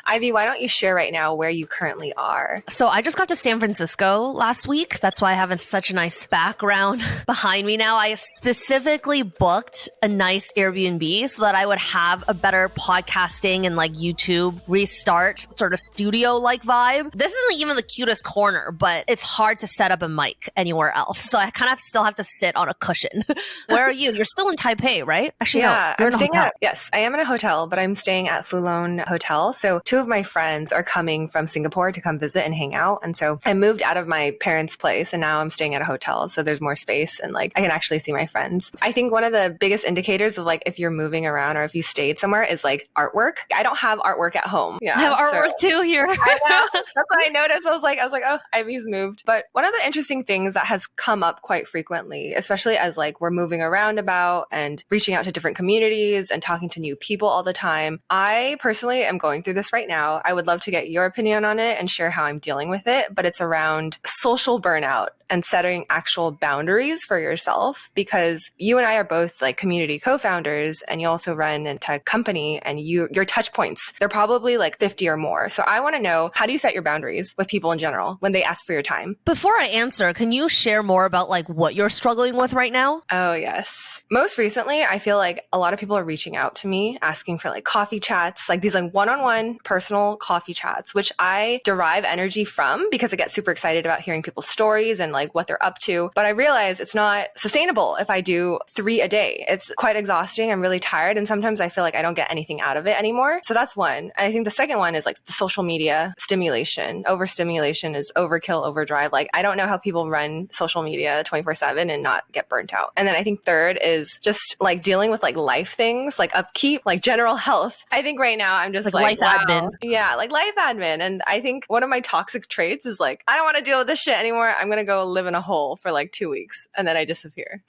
Ivy, why don't you share right now where you currently are? So I just got to San Francisco last week. That's why I have such a nice background behind me now. I specifically booked a nice Airbnb so that I would have a better podcasting and like YouTube restart sort of studio-like vibe. This isn't even the cutest corner, but it's hard to set up a mic anywhere else. So I kind of still have to sit on a cushion. Where are you? You're still in Taipei, right? Actually, yeah, no, you're I'm in a staying hotel. yes, I am in a hotel, but I'm staying at Fulon Hotel. So two of my friends are coming from Singapore to come visit and hang out. And so I moved out of my parents' place and now I'm staying at a hotel. So there's more space and like I can actually see my friends. I think one of the biggest indicators of like if you're moving around or if you stayed somewhere is like artwork. I don't have artwork at home. Yeah, I have artwork too here. I know. That's what I noticed. I was like, oh, Ivy's moved. But one of the interesting things that has come up quite frequently, especially as like we're moving around about and reaching out to different communities and talking to new people all the time. I personally am going through this right now. I would love to get your opinion on it and share how I'm dealing with it, but it's around social burnout and setting actual boundaries for yourself, because you and I are both like community co-founders and you also run a tech company and your touch points, they're probably like 50 or more. So I want to know, how do you set your boundaries with people in general when they ask for your time? Before I answer, can you share more about like what you're struggling with right now? Oh, yes. Most recently, I feel like a lot of people are reaching out to me asking for like coffee chats, like these like one-on-one personal coffee chats, which I derive energy from because I get super excited about hearing people's stories and like what they're up to. But I realize it's not sustainable if I do 3 a day. It's quite exhausting. I'm really tired. And sometimes I feel like I don't get anything out of it anymore. So that's one. And I think the second one is like the social media stimulation. Overstimulation is overkill, overdrive. Like I don't know how people run social media 24/7 and not get burnt out. And then I think third is just like dealing with like life things, like upkeep, like general health. I think right now I'm just like life admin. Yeah, like life admin. And I think one of my toxic traits is like, I don't want to deal with this shit anymore. I'm going to go live in a hole for like 2 weeks and then I disappear.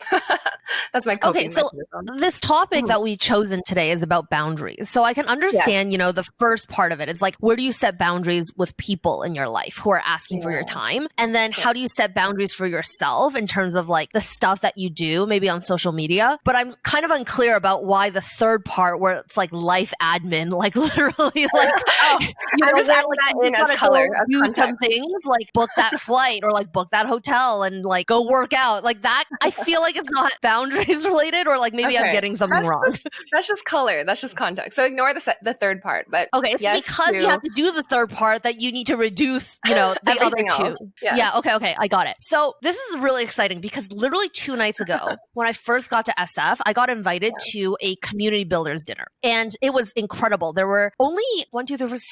That's my coping mechanism. This topic that we've chosen today is about boundaries. So I can understand, you know, the first part of it is like, where do you set boundaries with people in your life who are asking for your time? And then how do you set boundaries for yourself in terms of like the stuff that you do, maybe on social media? But I'm kind of unclear about why the third part where it's like life admin, like literally like, I'm just adding that in as color. Do some things like book that flight or like book that hotel and like go work out like that. I feel like it's not boundaries related, or like maybe I'm getting something wrong. That's just color. That's just context. So ignore the third part. But okay, it's because you have to do the third part that you need to reduce, you know, the other two. Yes. Yeah. Okay. I got it. So this is really exciting because literally 2 nights ago, when I first got to SF, I got invited to a community builders dinner, and it was incredible. There were only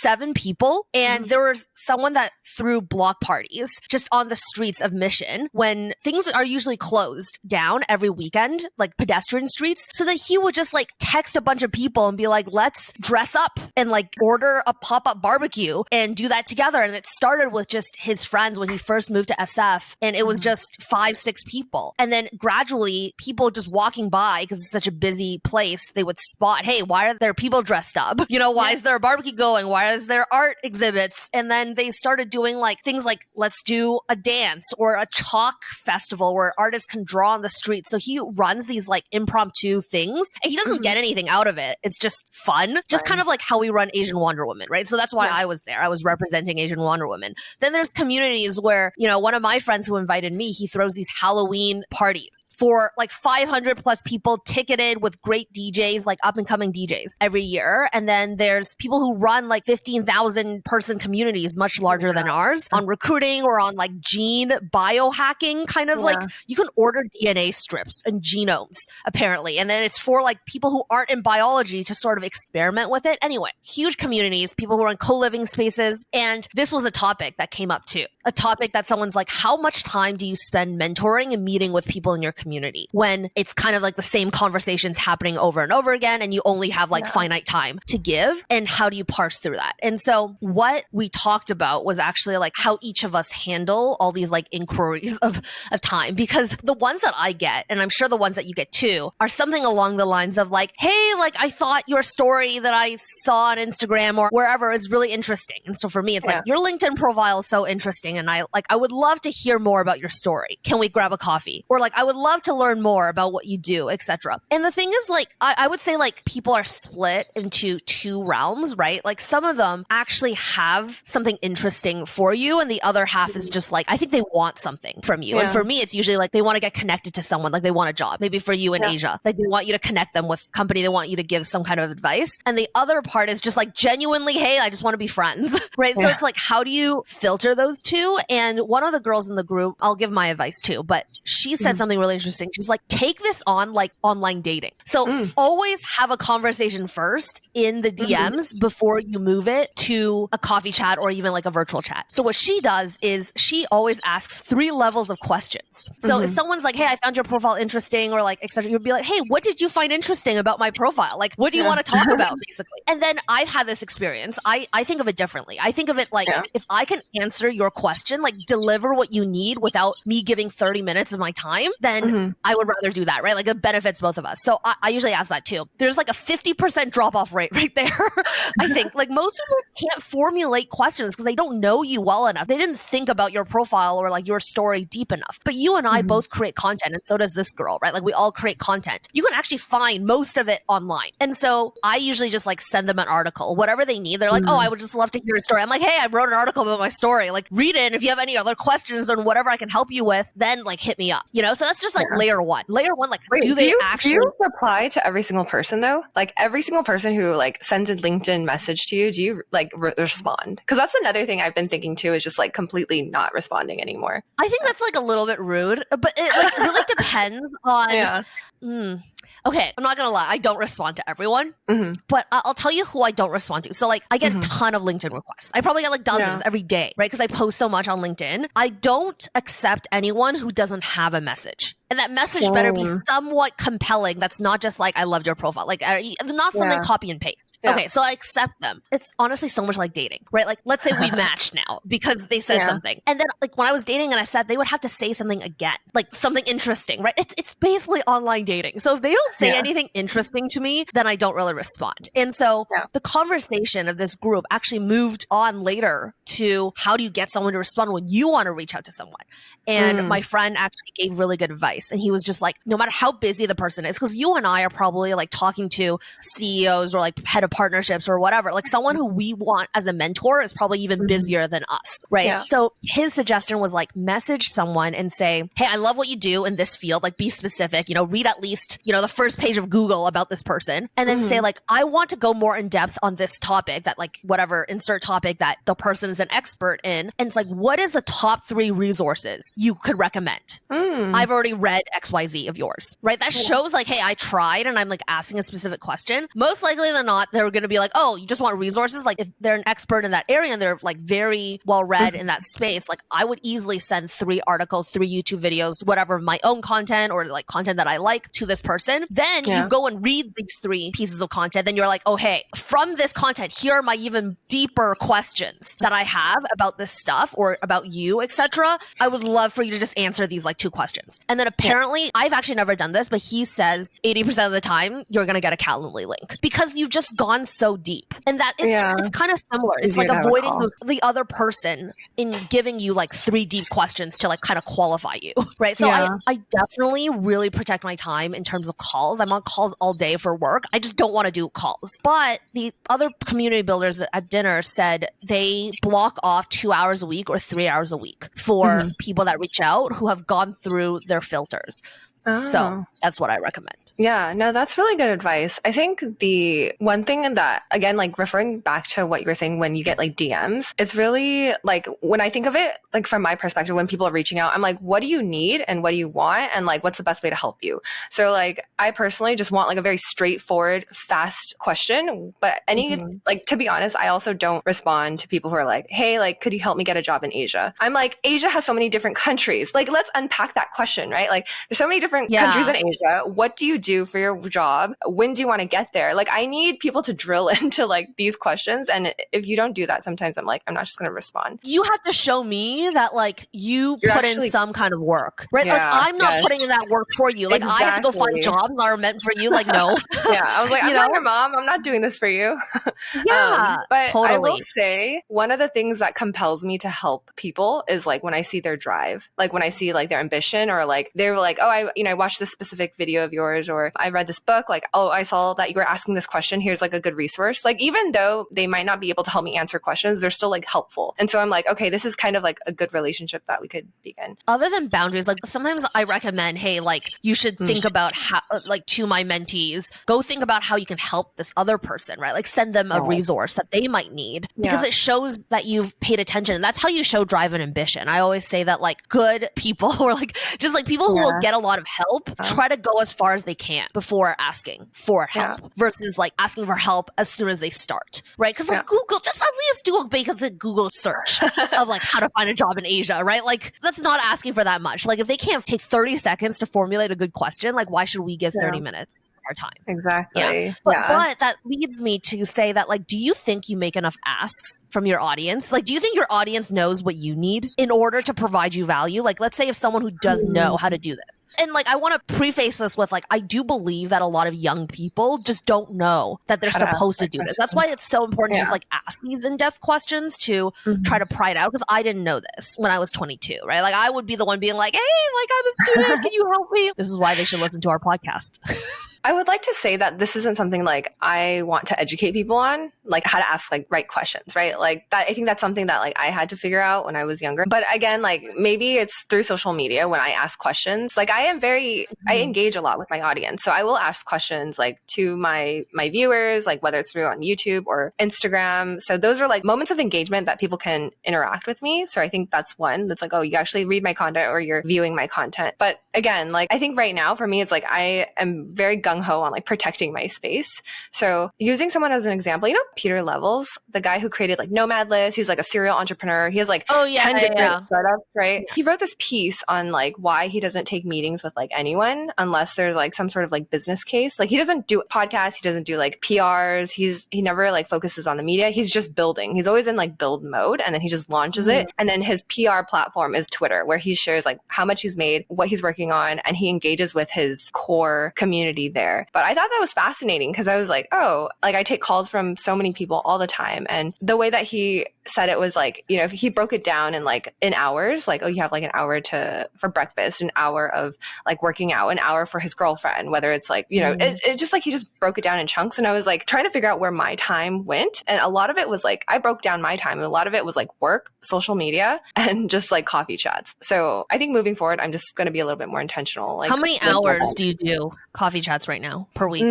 7 people, and there was someone that threw block parties just on the streets of Mission when things are usually closed down every weekend, like pedestrian streets. So that he would just like text a bunch of people and be like, let's dress up and like order a pop-up barbecue and do that together. And it started with just his friends when he first moved to SF, and it was just 5-6 people. And then gradually people just walking by, because it's such a busy place, they would spot, hey, why are there people dressed up? You know, why is there a barbecue going? Why is there art exhibits? And then they started doing like things like, let's do a dance or a chalk festival where artists can draw on the street. So he runs these like impromptu things and he doesn't get anything out of it. It's just fun, just kind of like how we run Asian Wonder Woman, right? So that's why I was there. I was representing Asian Wonder Woman. Then there's communities where, you know, one of my friends who invited me, he throws these Halloween parties for like 500 plus people, ticketed with great DJs, like up and coming DJs every year. And then there's people who run like 15,000 person communities, much larger than ours, on recruiting or on like gene biohacking, kind of like you can order DNA strips and genomes apparently. And then it's for like people who aren't in biology to sort of experiment with it. Anyway, huge communities, people who are in co-living spaces. And this was a topic that came up too. A topic that someone's like, how much time do you spend mentoring and meeting with people in your community when it's kind of like the same conversations happening over and over again and you only have like finite time to give? And how do you parse through that? And so what we talked about was actually like how each of us handle all these like inquiries of time, because the ones that I get, and I'm sure the ones that you get too, are something along the lines of like, hey, like I thought your story that I saw on Instagram or wherever is really interesting. And so for me, it's like your LinkedIn profile is so interesting. And I would love to hear more about your story. Can we grab a coffee? Or like, I would love to learn more about what you do, etc. And the thing is like, I would say like people are split into two realms, right? Like some of them actually have something interesting for you. And the other half is just like, I think they want something from you. And for me, it's usually like they want to get connected to someone, like they want a job. Maybe for you in Asia, like they want you to connect them with company. They want you to give some kind of advice. And the other part is just like genuinely, hey, I just want to be friends, right? So it's like, how do you filter those two? And one of the girls in the group, I'll give my advice too, but she said something really interesting. She's like, take this on like online dating. So always have a conversation first in the DMs before you move it to a coffee chat or even like a virtual chat. So what she does is she always asks 3 levels of questions. So if someone's like, hey, I found your profile interesting or like, etc., you'd be like, hey, what did you find interesting about my profile? Like, what do you want to talk about basically? And then I've had this experience. I think of it differently. I think of it like, if I can answer your question, like deliver what you need without me giving 30 minutes of my time, then I would rather do that, right? Like it benefits both of us. So I usually ask that too. There's like a 50% drop off rate right there. I think like most people can't formulate questions because they don't know you well enough. They didn't think about your profile or like your story deep enough. But you and I both create content, and so does this girl, right? Like we all create content. You can actually find most of it online. And so I usually just like send them an article, whatever they need. They're like, oh, I would just love to hear a story. I'm like, hey, I wrote an article about my story. Like read it. And if you have any other questions or whatever I can help you with, then like hit me up, you know? So that's just like layer one. Layer one, like do you reply to every single person though? Like every single person who like sends a LinkedIn message to you, do you like respond? Because that's another thing I've been thinking too, is just like completely not responding anymore. I think that's like a little bit rude, but it like really depends on okay, I'm not gonna lie, I don't respond to everyone, but I'll tell you who I don't respond to. So like I get a ton of LinkedIn requests. I probably get like dozens every day, right? Because I post so much on LinkedIn. I don't accept anyone who doesn't have a message. And that message better be somewhat compelling. That's not just like, I loved your profile. Like, not something copy and paste. Okay, so I accept them. It's honestly so much like dating, right? Like, let's say we matched now because they said something. And then like when I was dating and I said, they would have to say something again, like something interesting, right? It's basically online dating. So if they don't say anything interesting to me, then I don't really respond. And so the conversation of this group actually moved on later to how do you get someone to respond when you want to reach out to someone? And my friend actually gave really good advice. And he was just like, no matter how busy the person is, because you and I are probably like talking to CEOs or like head of partnerships or whatever, like someone who we want as a mentor is probably even busier than us, right? Yeah. So his suggestion was like, message someone and say, hey, I love what you do in this field. Like be specific, you know, read at least, you know, the first page of Google about this person. And then say like, I want to go more in depth on this topic that like whatever, insert topic that the person is an expert in. And it's like, what is the top 3 resources you could recommend? I've already read XYZ of yours, right? That shows like, hey, I tried and I'm like asking a specific question. Most likely than not, they're going to be like, oh, you just want resources? Like if they're an expert in that area and they're like very well read in that space, like I would easily send 3 articles, 3 YouTube videos, whatever, my own content or like content that I like to this person. Then you go and read these 3 pieces of content. Then you're like, oh, hey, from this content, here are my even deeper questions that I have about this stuff or about you, etc. I would love for you to just answer these like 2 questions. And then apparently, I've actually never done this, but he says 80% of the time you're going to get a Calendly link because you've just gone so deep. And that it's kind of similar. It's like avoiding the other person in giving you like 3 deep questions to like kind of qualify you, right? So I definitely really protect my time in terms of calls. I'm on calls all day for work. I just don't want to do calls. But the other community builders at dinner said they block off 2 hours a week or 3 hours a week for people that reach out who have gone through their filters. So that's what I recommend. Yeah, no, that's really good advice. I think the one thing that, again, like referring back to what you were saying when you get like DMs, it's really like when I think of it, like from my perspective, when people are reaching out, I'm like, what do you need and what do you want? And like, what's the best way to help you? So like, I personally just want like a very straightforward, fast question. But like, to be honest, I also don't respond to people who are like, hey, like, could you help me get a job in Asia? I'm like, Asia has so many different countries. Like, let's unpack that question, right? Like, there's so many different countries in Asia. What do you do for your job? When do you want to get there? Like, I need people to drill into like these questions. And if you don't do that, sometimes I'm like, I'm not just going to respond. You have to show me that like you're put in some kind of work, right? Like I'm not putting in that work for you. Like I have to go find jobs that are meant for you. Like, no. I was like, I'm not your mom. I'm not doing this for you. But totally. I will say one of the things that compels me to help people is like when I see their drive, like when I see like their ambition, or like they're like, oh, I watched this specific video of yours, or I read this book, like, oh, I saw that you were asking this question. Here's like a good resource. Like, even though they might not be able to help me answer questions, they're still like helpful. And so I'm like, okay, this is kind of like a good relationship that we could begin. Other than boundaries, like sometimes I recommend, hey, like you should think about how, like to my mentees, go think about how you can help this other person, right? Like send them a resource that they might need, because it shows that you've paid attention. And that's how you show drive and ambition. I always say that like good people, or like just like people who will get a lot of help, try to go as far as they can before asking for help versus like asking for help as soon as they start, right? Because like Google, just at least do a basic Google search of like how to find a job in Asia, right? Like that's not asking for that much. Like if they can't take 30 seconds to formulate a good question, like why should we give 30 minutes? Our time. Exactly. But that leads me to say that, like, do you think you make enough asks from your audience? Like, do you think your audience knows what you need in order to provide you value? Like, let's say if someone who does know how to do this. And like, I want to preface this with like, I do believe that a lot of young people just don't know that they're supposed to do this. That's why it's so important to just like ask these in-depth questions to try to pry it out. Because I didn't know this when I was 22, right? Like I would be the one being like, hey, like I'm a student. Can you help me? This is why they should listen to our podcast. I would like to say that this isn't something like I want to educate people on, like how to ask like right questions, right? Like that, I think that's something that like I had to figure out when I was younger. But again, like maybe it's through social media when I ask questions. Like I engage a lot with my audience. So I will ask questions like to my viewers, like whether it's through on YouTube or Instagram. So those are like moments of engagement that people can interact with me. So I think that's one that's like, oh, you actually read my content or you're viewing my content. But again, like I think right now for me, it's like I am very gung-ho on like protecting my space. So using someone as an example, you know, Peter Levels, the guy who created like Nomad List, he's like a serial entrepreneur. He has like 10 different startups, right? He wrote this piece on like why he doesn't take meetings with like anyone unless there's like some sort of like business case. Like he doesn't do podcasts. He doesn't do like PRs. He never like focuses on the media. He's just building. He's always in like build mode, and then he just launches it. And then his PR platform is Twitter, where he shares like how much he's made, what he's working on, and he engages with his core community there. But I thought that was fascinating because I was like, oh, like I take calls from so many people all the time. And the way that he said it was like, you know, if he broke it down in hours, like, oh, you have like an hour for breakfast, an hour of like working out, an hour for his girlfriend, whether it's like, you know, it just like, he just broke it down in chunks. And I was like trying to figure out where my time went. And a lot of it was like, I broke down my time, and a lot of it was like work, social media, and just like coffee chats. So I think moving forward, I'm just going to be a little bit more intentional. Like, how many hours do you do coffee chats right now per week?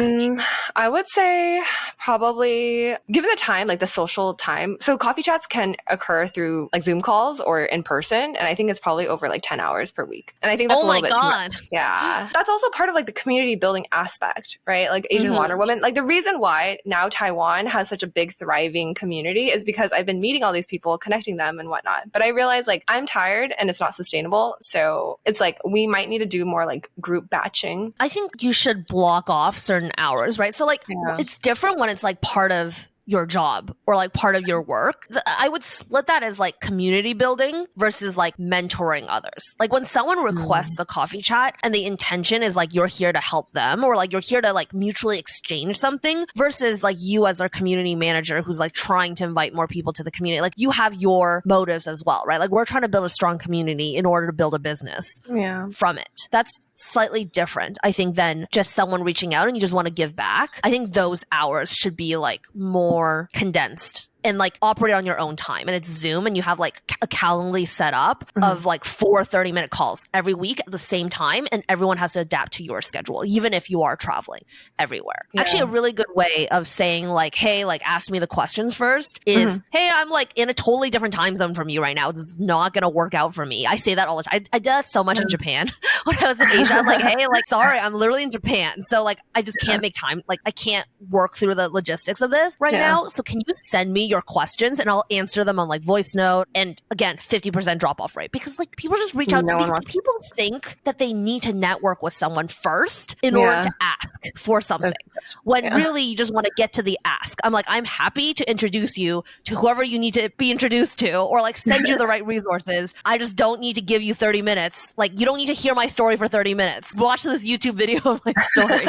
I would say probably, given the time, like the social time. So coffee chats can occur through like Zoom calls or in person. And I think it's probably over like 10 hours per week. And I think that's a little bit too much. Yeah. That's also part of like the community building aspect, right? Like Asian Wonder Woman. Like the reason why now Taiwan has such a big thriving community is because I've been meeting all these people, connecting them and whatnot. But I realized like I'm tired and it's not sustainable. So it's like we might need to do more like group batching. I think you should block off certain hours, right? So like it's different when it's like part of your job or like part of your work. I would split that as like community building versus like mentoring others. Like when someone requests a coffee chat and the intention is like you're here to help them or like you're here to like mutually exchange something versus like you as our community manager who's like trying to invite more people to the community. Like you have your motives as well, right? Like we're trying to build a strong community in order to build a business from it. That's slightly different, I think, than just someone reaching out and you just want to give back. I think those hours should be like more condensed and like operate on your own time. And it's Zoom and you have like a Calendly set up of like 4 30-minute calls every week at the same time. And everyone has to adapt to your schedule, even if you are traveling everywhere. Actually, a really good way of saying like, hey, like ask me the questions first is, hey, I'm like in a totally different time zone from you right now. This is not going to work out for me. I say that all the time. I did that so much in Japan when I was in Asia. I'm like, hey, like, sorry, I'm literally in Japan. So like, I just can't make time. Like I can't work through the logistics of this right now. So can you send me your questions and I'll answer them on like voice note. And again, 50% drop off rate because like people just reach out. People think that they need to network with someone first in order to ask for something when really you just want to get to the ask. I'm like, I'm happy to introduce you to whoever you need to be introduced to or like send you the right resources. I just don't need to give you 30 minutes. Like you don't need to hear my story for 30 minutes. Watch this YouTube video of my story.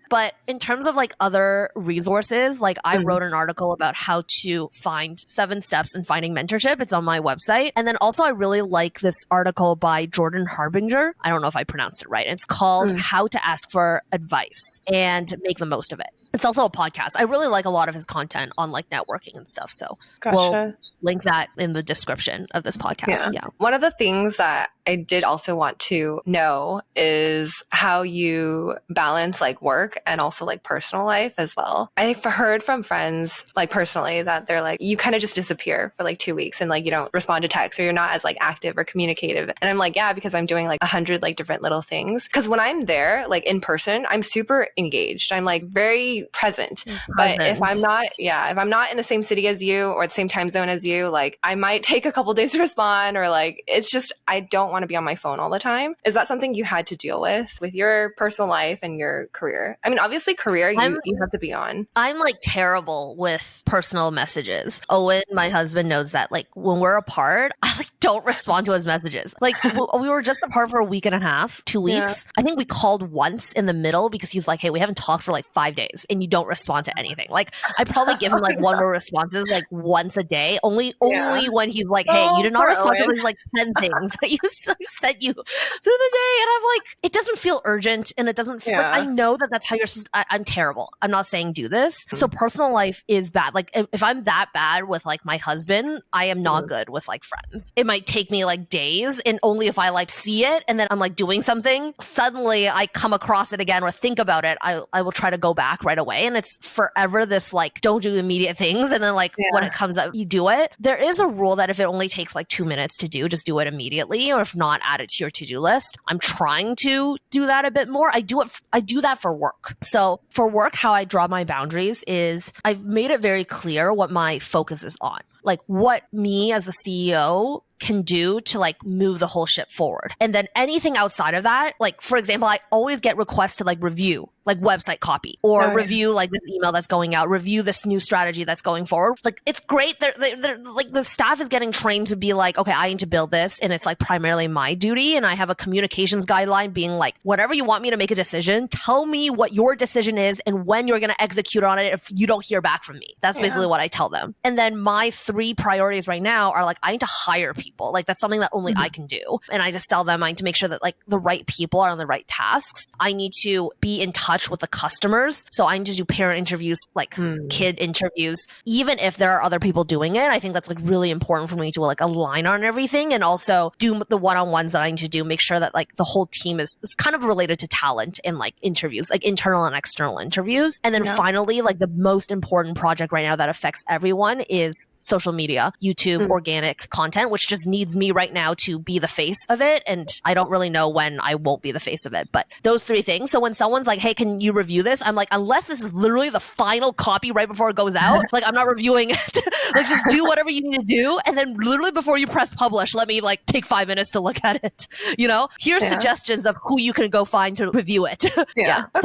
But in terms of like other resources, like I wrote an article about how to find 7 steps in finding mentorship. It's on my website. And then also I really like this article by Jordan Harbinger. I don't know if I pronounced it right. It's called How to Ask for Advice and Make the Most of It. It's also a podcast. I really like a lot of his content on like networking and stuff. So we'll link that in the description of this podcast. Yeah. One of the things that I did also want to know is how you balance like work and also like personal life as well. I've heard from friends like personally that they're like, you kind of just disappear for like 2 weeks and like you don't respond to texts or you're not as like active or communicative. And I'm like, yeah, because I'm doing like 100 like different little things. Because when I'm there, like in person, I'm super engaged. I'm like very present. But if I'm not in the same city as you or the same time zone as you, like I might take a couple days to respond or like, it's just, I don't want to be on my phone all the time. Is that something you had to deal with your personal life and your career? I mean, obviously career, you have to be on. I'm like terrible with personal messages. Owen, my husband, knows that like when we're apart, I like don't respond to his messages. Like we were just apart for a week and a half, 2 weeks. I think we called once in the middle because he's like, hey, we haven't talked for like 5 days and you don't respond to anything. Like I probably give him like one more responses like once a day, only when he's like, hey, you did not respond to these like 10 things that you sent you through the day. And I'm like, it doesn't feel urgent and it doesn't feel like, I know that that's how you're supposed to, I'm terrible. I'm not saying do this. So personal life is bad. Like if I'm that bad with like my husband, I am not good with like friends. It might take me like days and only if I like see it and then I'm like doing something, suddenly I come across it again or think about it, I will try to go back right away. And it's forever this like, don't do immediate things. And then like when it comes up, you do it. There is a rule that if it only takes like 2 minutes to do, just do it immediately. Or if not, add it to your to-do list. I'm trying to do that a bit more. I do that for work. So for work, how I draw my boundaries is I've made it very clear what my focus is on. Like what me as a CEO can do to like move the whole ship forward. And then anything outside of that, like for example, I always get requests to like review like website copy or review like this email that's going out, review this new strategy that's going forward. Like it's great. They're like the staff is getting trained to be like, okay, I need to build this. And it's like primarily my duty. And I have a communications guideline being like, whatever you want me to make a decision, tell me what your decision is and when you're going to execute on it if you don't hear back from me. That's basically what I tell them. And then my 3 priorities right now are like, I need to hire people. Like that's something that only I can do. And I just tell them I need to make sure that like the right people are on the right tasks. I need to be in touch with the customers. So I need to do parent interviews, like kid interviews, even if there are other people doing it. I think that's like really important for me to like align on everything and also do the one-on-ones that I need to do, make sure that like the whole team is kind of related to talent and like interviews, like internal and external interviews. And then finally, like the most important project right now that affects everyone is social media, YouTube, organic content, which just needs me right now to be the face of it. And I don't really know when I won't be the face of it, but those 3 things. So when someone's like, hey, can you review this? I'm like, unless this is literally the final copy right before it goes out, like I'm not reviewing it. Like just do whatever you need to do. And then literally before you press publish, let me like take 5 minutes to look at it. You know, here's suggestions of who you can go find to review it. So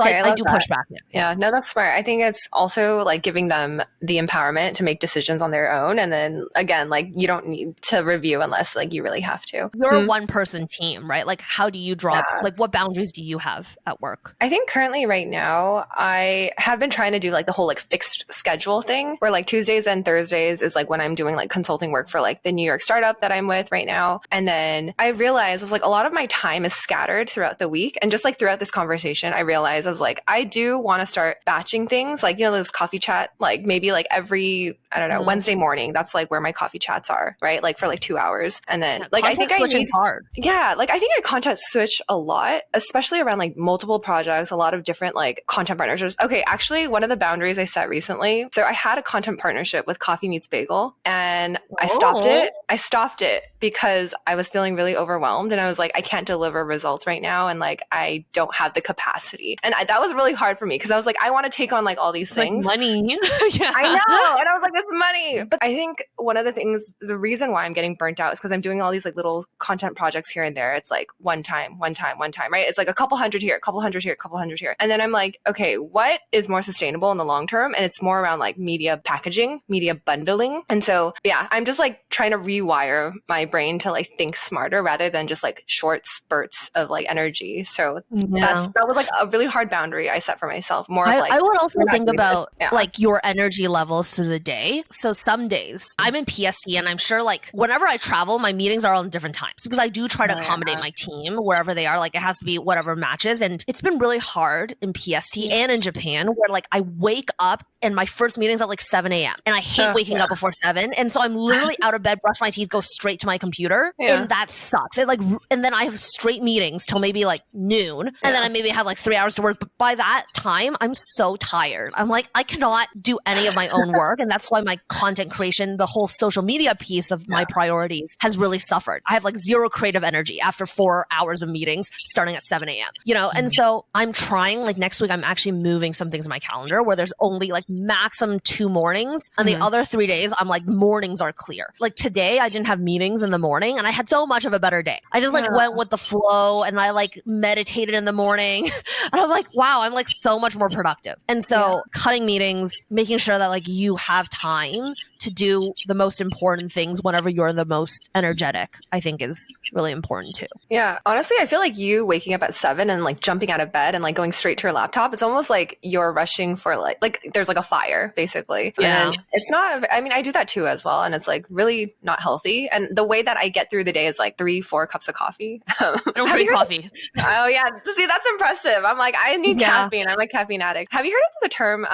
okay, I do push back. No, that's smart. I think it's also like giving them the empowerment to make decisions on their own. And then again, like you don't need to review unless like you really have to. You're a one-person team, right? Like how do you draw, like what boundaries do you have at work? I think currently right now, I have been trying to do like the whole like fixed schedule thing where like Tuesdays and Thursdays is like when I'm doing like consulting work for like the New York startup that I'm with right now. And then I realized I was like, a lot of my time is scattered throughout the week. And just like throughout this conversation, I realized I was like, I do want to start batching things like, you know, those coffee chat, like maybe like every, I don't know, Wednesday morning. That's like where my coffee chats are, right? Like for like 2 hours. And then like, I think I need hard. Yeah. Like I think I content switch a lot, especially around like multiple projects, a lot of different like content partnerships. Okay. Actually, one of the boundaries I set recently. So I had a content partnership with Coffee Meets Bagel and I stopped it I stopped it because I was feeling really overwhelmed and I was like, I can't deliver results right now. And like, I don't have the capacity. And that was really hard for me because I was like, I want to take on like all these things. Like money. Yeah. I know. And I was like, it's money. But I think one of the things, the reason why I'm getting burnt out is because I'm doing all these like little content projects here and there. It's like one time, right? It's like a couple hundred here, a couple hundred here, a couple hundred here. And then I'm like, okay, what is more sustainable in the long term? And it's more around like media packaging, media bundling. And so, yeah, I'm just like trying to rewire my brain to like think smarter rather than just like short spurts of like energy. So that was like a really hard boundary I set for myself. More of like, I would also think about like your energy levels through the day. So some days I'm in PST and I'm sure like whenever I travel, my meetings are all in different times because I do try to accommodate my team wherever they are. Like it has to be whatever matches. And it's been really hard in PST and in Japan where like I wake up and my first meeting's at like 7 a.m. and I hate waking up before 7. And so I'm literally out of bed, brush my teeth, go straight to my computer. And that sucks. It like, and then I have straight meetings till maybe like noon. And then I maybe have like 3 hours to work. But by that time, I'm so tired. I'm like, I cannot do any of my own work. And that's why my content creation, the whole social media piece of my priorities has really suffered. I have like zero creative energy after 4 hours of meetings starting at 7 a.m. You know, and so I'm trying like next week, I'm actually moving some things in my calendar where there's only like maximum 2 mornings and the other 3 days I'm like mornings are clear. Like today I didn't have meetings in the morning and I had so much of a better day. I just like went with the flow and I like meditated in the morning and I'm like, wow, I'm like so much more productive. And so cutting meetings, making sure that like you have time to do the most important things whenever you're the most energetic, I think is really important too. Yeah. Honestly, I feel like you waking up at 7 and like jumping out of bed and like going straight to your laptop, it's almost like you're rushing for like there's like a fire basically. Yeah. And it's not, I mean, I do that too as well. And it's like really not healthy. And the way that I get through the day is like 3-4 cups of coffee. I don't drink coffee. Oh yeah. See, that's impressive. I'm like, I need caffeine. I'm a caffeine addict. Have you heard of the term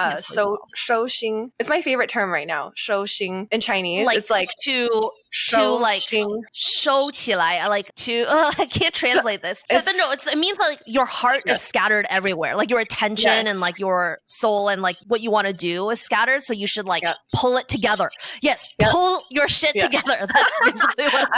shouxing? It's my favorite term right now. Shouxing in Chinese. Like, it's like to like show 起来, like to I can't translate this, but no, it means like your heart is scattered everywhere, like your attention and like your soul and like what you want to do is scattered, so you should like pull it together. Pull your shit together. That's basically what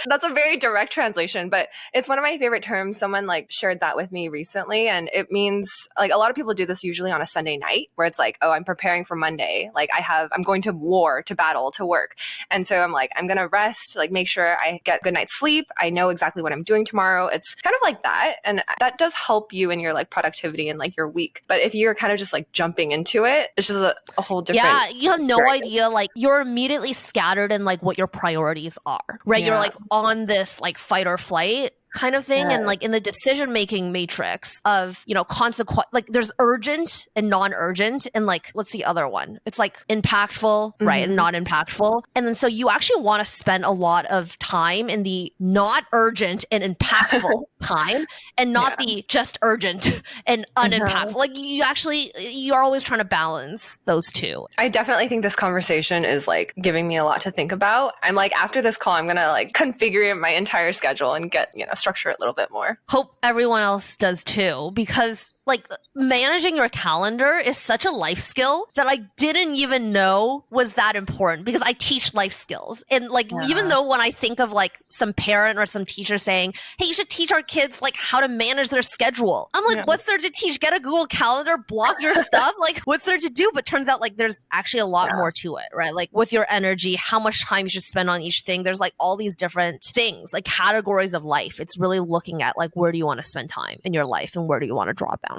that's a very direct translation, but it's one of my favorite terms. Someone like shared that with me recently, and it means like a lot of people do this usually on a Sunday night where it's like, oh, I'm preparing for Monday, like I'm going to war, to battle, to work, and so I'm like, I'm going to rest, like make sure I get good night's sleep. I know exactly what I'm doing tomorrow. It's kind of like that. And that does help you in your like productivity and like your week. But if you're kind of just like jumping into it, it's just a whole different. Yeah, you have no idea. Like you're immediately scattered in like what your priorities are, right? You're like on this like fight or flight kind of thing. And like in the decision-making matrix of, you know, consequence, like there's urgent and non-urgent and like, what's the other one? It's like impactful, right? And not impactful. And then so you actually want to spend a lot of time in the not urgent and impactful time and not the just urgent and unimpactful. Like you're always trying to balance those two. I definitely think this conversation is like giving me a lot to think about. I'm like, after this call, I'm going to like configure my entire schedule and get, you know, structure it a little bit more. Hope everyone else does too, because like managing your calendar is such a life skill that I didn't even know was that important, because I teach life skills. And like, even though when I think of like some parent or some teacher saying, hey, you should teach our kids like how to manage their schedule, I'm like, what's there to teach? Get a Google Calendar, block your stuff. Like what's there to do? But turns out like there's actually a lot more to it, right? Like with your energy, how much time you should spend on each thing. There's like all these different things, like categories of life. It's really looking at like, where do you want to spend time in your life and where do you want to draw boundaries?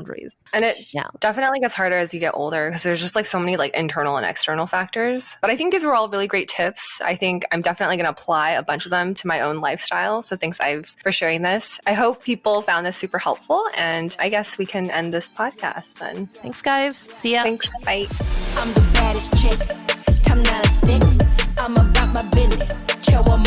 And it definitely gets harder as you get older because there's just like so many like internal and external factors. But I think these were all really great tips. I think I'm definitely going to apply a bunch of them to my own lifestyle. So thanks, Ives, for sharing this. I hope people found this super helpful. And I guess we can end this podcast then. Thanks, guys. See ya. Thanks. Bye. I'm the baddest chick. Time not a sick. I'm about my business. Show 'em